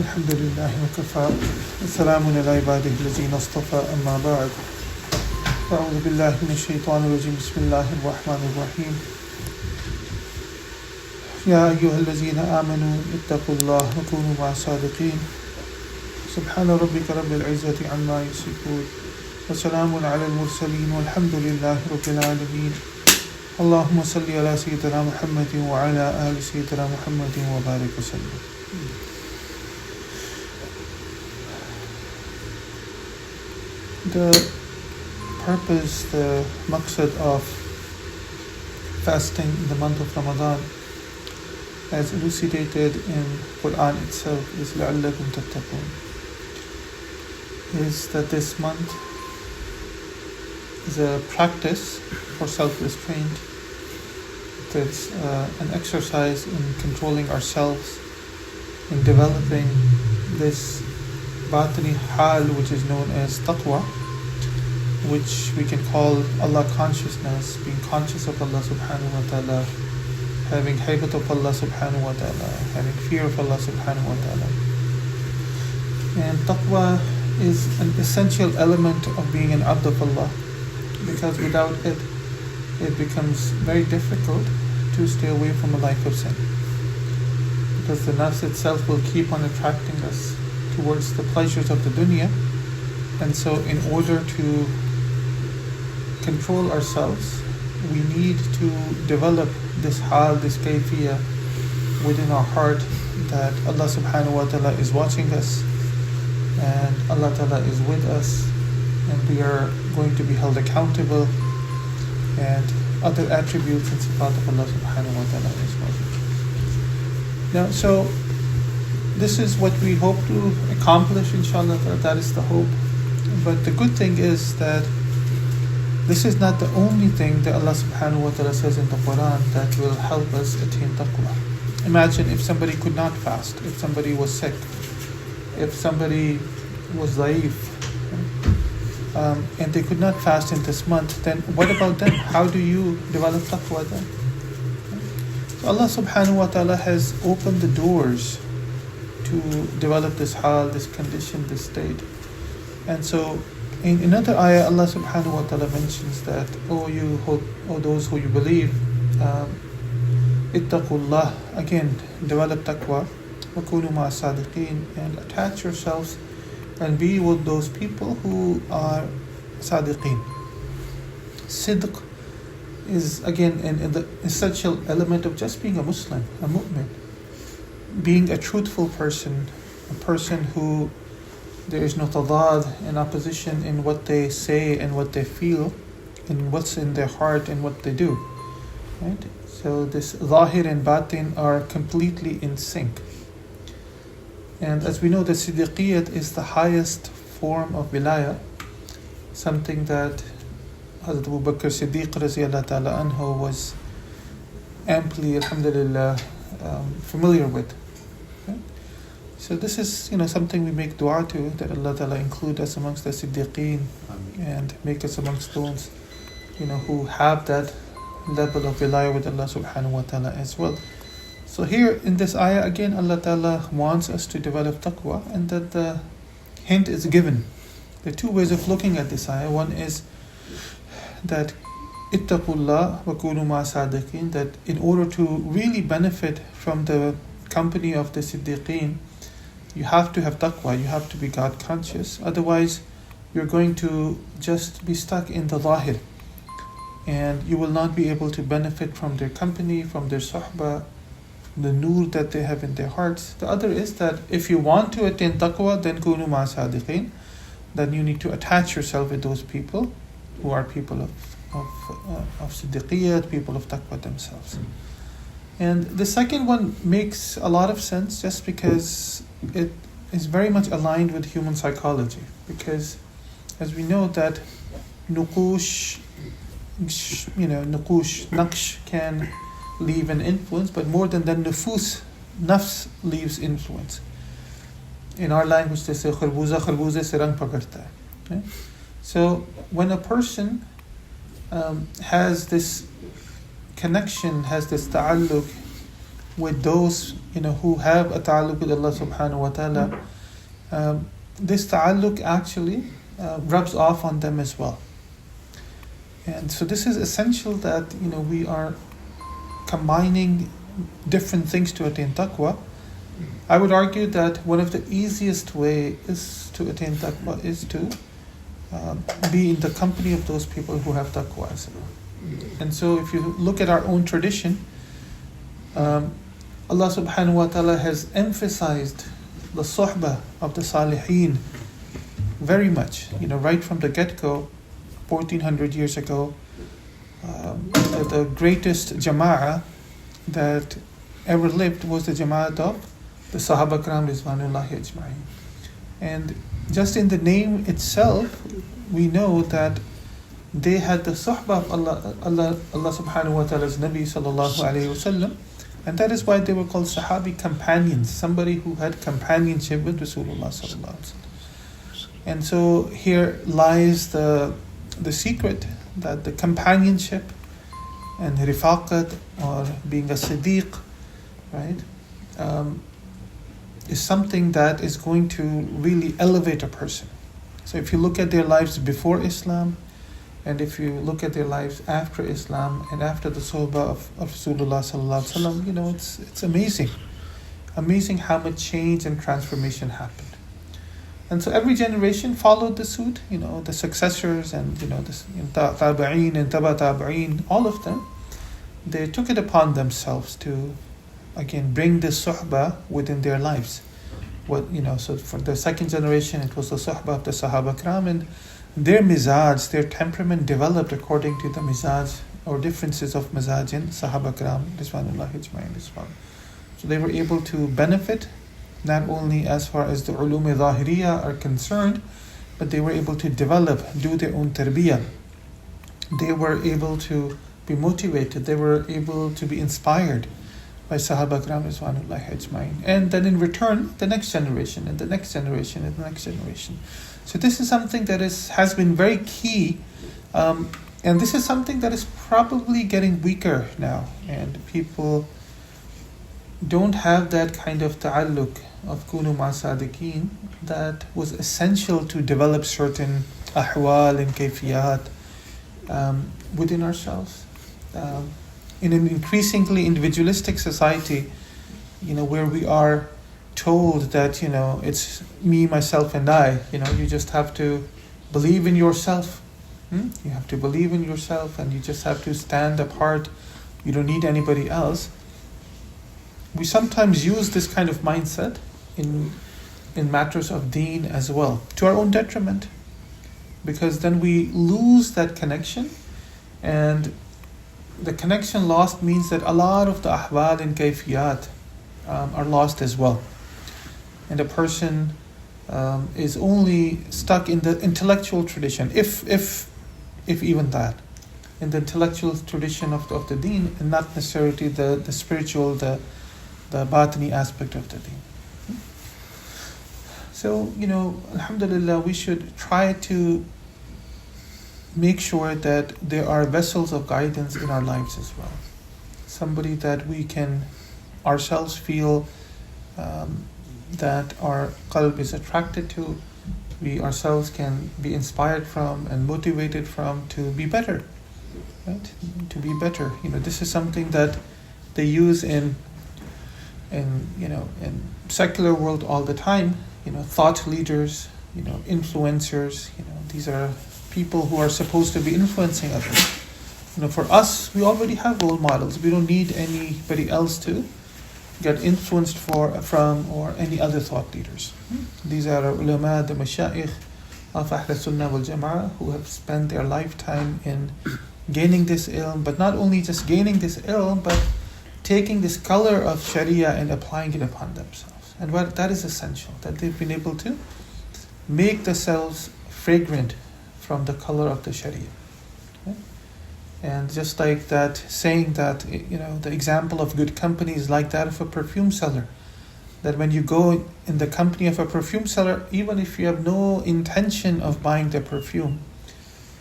الحمد لله وكفى وسلام على عباده الذين اصطفى أما بعد أعوذ بالله من الشيطان الرجيم بسم الله الرحمن الرحيم يا أيها الذين آمنوا اتقوا الله وكونوا مع الصادقين سبحان ربك رب العزة عما يصفون وسلام على المرسلين والحمد لله رب العالمين اللهم صل على سيدنا محمد وعلى آل سيدنا محمد وبارك وسلم. The purpose, the maqsad of fasting in the month of Ramadan, as elucidated in Quran itself, is لَعَلَّكُمْ تَتَّقُونَ, is that this month is a practice for self-restraint. It's an exercise in controlling ourselves, in developing this batini hal, which is known as taqwa, which we can call Allah consciousness, being conscious of Allah subhanahu wa ta'ala, having haybat of Allah subhanahu wa ta'ala, having fear of Allah subhanahu wa ta'ala. And taqwa is an essential element of being an abd of Allah, because without it, it becomes very difficult to stay away from a life of sin. Because the nafs itself will keep on attracting us towards the pleasures of the dunya, and so in order to control ourselves, we need to develop this hal, this kayfiyah within our heart, that Allah subhanahu wa ta'ala is watching us and Allah ta'ala is with us and we are going to be held accountable, and other attributes and sifat of Allah subhanahu wa ta'ala as well. Now, so this is what we hope to accomplish, inshallah. That is the hope. But the good thing is that this is not the only thing that Allah subhanahu wa ta'ala says in the Quran that will help us attain taqwa. Imagine if somebody could not fast, if somebody was sick, if somebody was daif, and they could not fast in this month, then what about them? How do you develop taqwa then? So Allah subhanahu wa ta'ala has opened the doors to develop this hal, this condition, this state. And so in another ayah, Allah subhanahu wa ta'ala mentions that, O those who you believe, ittaqullah, again, develop taqwa, wa kunu ma'a sadiqeen, and attach yourselves and be with those people who are sadiqeen. Sidq is again the essential element of just being a Muslim, a mu'min. Being a truthful person, a person who there is no tadad and opposition in what they say and what they feel, in what's in their heart and what they do. Right? So this zahir and batin are completely in sync. And as we know, the siddiqiyat is the highest form of wilayah, something that Hazrat Abu Bakr Siddiq radiyallahu ta'ala anhu was amply, alhamdulillah, familiar with. Okay? So this is, something we make dua to, that Allah ta'ala include us amongst the siddiqeen and make us amongst those, who have that level of wilayah with Allah subhanahu wa ta'ala as well. So here in this ayah again, Allah ta'ala wants us to develop taqwa, and that the hint is given. There are two ways of looking at this ayah. One is that ittaqullah wa kunu ma'a sadiqeen, that in order to really benefit from the company of the siddiqeen, you have to have taqwa, you have to be God conscious. Otherwise, you're going to just be stuck in the zahir, and you will not be able to benefit from their company, from their suhbah, the nur that they have in their hearts. The other is that if you want to attain taqwa, then kunu ma'a sadiqeen, then you need to attach yourself with those people who are people of siddiqiyat, people of taqwa themselves. And the second one makes a lot of sense just because it is very much aligned with human psychology. Because as we know that naqsh can leave an influence, but more than that, nafs leaves influence. In our language they say kharbuza se rang pakarta hai. So when a person has this connection, has this ta'alluq with those who have a ta'alluq with Allah subhanahu wa ta'ala, this ta'alluq actually rubs off on them as well. And so this is essential that we are combining different things to attain taqwa. I would argue that one of the easiest way is to attain taqwa is to be in the company of those people who have taqwa as well. And so if you look at our own tradition, Allah subhanahu wa ta'ala has emphasized the suhbah of the salihin very much. Right from the get-go, 1400 years ago, the greatest jama'ah that ever lived was the jama'at of the Sahaba Kiram Rizwanullahi Ajma'in. And just in the name itself, we know that they had the suhbah of Allah subhanahu wa ta'ala's Nabi sallallahu alayhi wasallam, and that is why they were called Sahabi companions, somebody who had companionship with Rasulullah sallallahu alayhi wasallam. And so here lies the secret that the companionship and rifaqat, or being a siddiq, right, is something that is going to really elevate a person. So if you look at their lives before Islam, and if you look at their lives after Islam and after the suhbah of Rasulullah sallallahu alaihi wasallam, it's amazing how much change and transformation happened. And so every generation followed the suit, the successors and the tabi'een and taba tabi'een, all of them, they took it upon themselves to again bring this suhbah within their lives. So for the second generation, it was the suhbah of the Sahaba Kiram, and their mizaj, their temperament developed according to the mizaj or differences of mizaj in Sahaba Kiram Rizwanullahi Ajma'in as well. So they were able to benefit not only as far as the ulum zahiriya are concerned, but they were able to develop, do their own tarbiyah. They were able to be motivated, they were able to be inspired by Sahaba Kiram Rizwanullahi Ajma'in. And then in return, the next generation, and the next generation, and the next generation. So this is something that has been very key, and this is something that is probably getting weaker now, and people don't have that kind of ta'alluq of kunu ma sadiqeen that was essential to develop certain ahwal and kayfiyat within ourselves. In an increasingly individualistic society, where we are told that it's me, myself and I, you just have to believe in yourself. You have to believe in yourself, and you just have to stand apart. You don't need anybody else. We sometimes use this kind of mindset in matters of deen as well, to our own detriment, because then we lose that connection, and the connection lost means that a lot of the ahwal and kayfiyat are lost as well. And a person is only stuck in the intellectual tradition, if even that, in the intellectual tradition of the deen, and not necessarily the spiritual, the batini aspect of the deen. So, alhamdulillah, we should try to make sure that there are vessels of guidance in our lives as well. Somebody that we can ourselves feel that our qalb is attracted to, we ourselves can be inspired from and motivated from to be better, right? To be better. This is something that they use in secular world all the time. Thought leaders, influencers. These are people who are supposed to be influencing others. For us, we already have role models. We don't need anybody else to get influenced from or any other thought leaders. These are ulama, the mashayikh of Ahl Sunnah wal Jama'ah, who have spent their lifetime in gaining this ilm, but not only just gaining this ilm, but taking this color of Sharia and applying it upon themselves. And that is essential, that they've been able to make themselves fragrant from the color of the Sharia. Okay? And just like that saying that, the example of good company is like that of a perfume seller. That when you go in the company of a perfume seller, even if you have no intention of buying the perfume,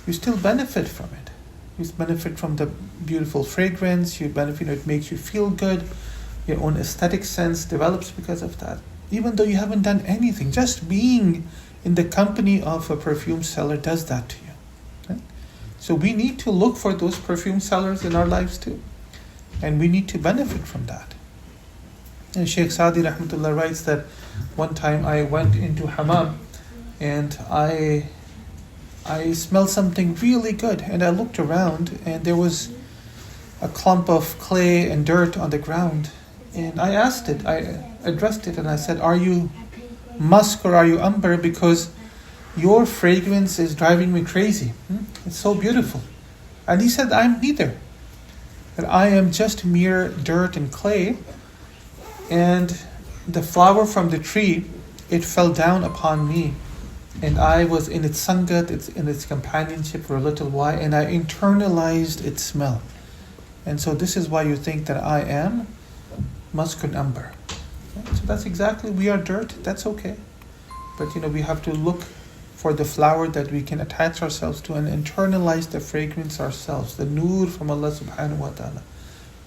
you still benefit from it. You benefit from the beautiful fragrance, you benefit, it makes you feel good. Your own aesthetic sense develops because of that. Even though you haven't done anything, just being in the company of a perfume seller does that to you. Right? So we need to look for those perfume sellers in our lives too. And we need to benefit from that. And Shaykh Sadi Rahmatullah writes that one time I went into hammam and I smelled something really good, and I looked around and there was a clump of clay and dirt on the ground, and I addressed it and I said, "Are you musk or are you amber? Because your fragrance is driving me crazy. It's so beautiful." And he said, "I'm neither. That I am just mere dirt and clay, and the flower from the tree, it fell down upon me, and I was in its sangat, in its companionship for a little while, and I internalized its smell. And so this is why you think that I am muskun amber." So that's exactly, we are dirt, that's okay. But we have to look for the flower that we can attach ourselves to and internalize the fragrance ourselves, the nur from Allah subhanahu wa ta'ala.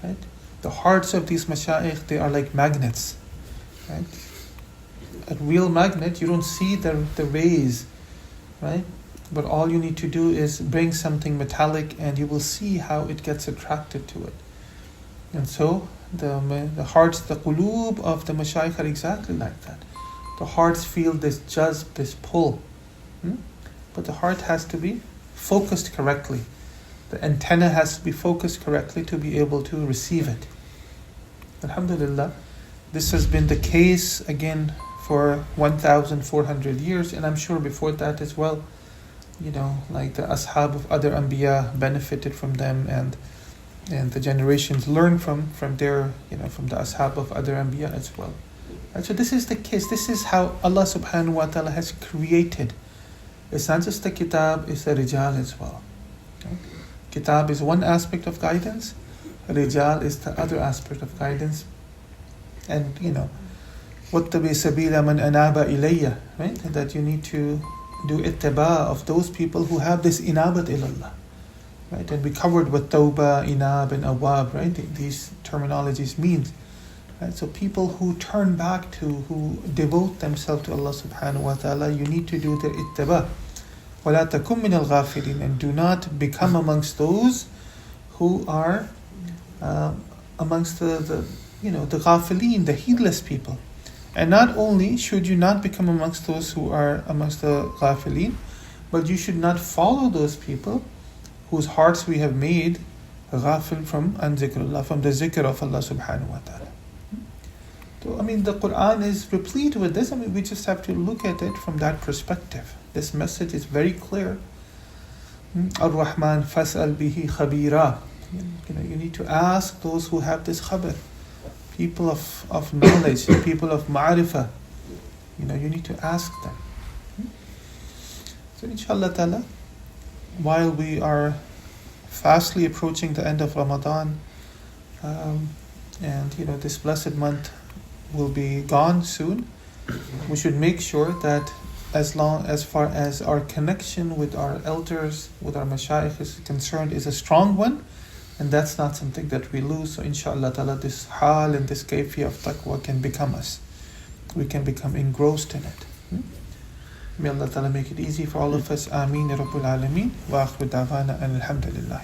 Right? The hearts of these mashayikh, they are like magnets. Right? A real magnet, you don't see the rays, right? But all you need to do is bring something metallic and you will see how it gets attracted to it. And so the hearts, the qulub of the mashayikh are exactly like that. The hearts feel this jazb, this pull. But the heart has to be focused correctly. The antenna has to be focused correctly to be able to receive it. Alhamdulillah, this has been the case again for 1,400 years, and I'm sure before that as well. Like the ashab of other anbiya benefited from them, and the generations learn from their, from the ashab of other anbiya as well. Right? So this is the case. This is how Allah subhanahu wa ta'ala has created. It's not just the kitab, it's the rijal as well. Okay? Kitab is one aspect of guidance, rijal is the other aspect of guidance. And وَاتَّبِي سَبِيلَ مَنْ أَنَابَ إِلَيَّ, right? That you need to do ittiba of those people who have this inabat ilallah. Right? And we covered what tawbah, inab and awab, right? These terminologies means. Right? So people who turn back to, who devote themselves to Allah subhanahu wa ta'ala, you need to do the ittiba. وَلَا تَكُمْ مِنَ الْغَافِلِينَ, and do not become amongst those who are amongst the ghafilin, the heedless people. And not only should you not become amongst those who are amongst the ghafilin, but you should not follow those people whose hearts we have made ghafil from zikrullah, from the zikr of Allah subhanahu wa ta'ala. So, the Quran is replete with this. We just have to look at it from that perspective. This message is very clear. Ar-Rahman fas'al bihi khabira. You need to ask those who have this khabar. People of knowledge, people of ma'rifah. You need to ask them. So inshallah ta'ala, while we are fastly approaching the end of Ramadan, and this blessed month will be gone soon, we should make sure that as far as our connection with our elders, with our mashayikh is concerned, is a strong one, and that's not something that we lose. So inshallah ta'ala, this hal and this kayfiyah of taqwa can become us. We can become engrossed in it. May Allah ta'ala make it easy for all of us. Ameen ya Rabbul Alameen. Wa akhir da'wana and alhamdulillah.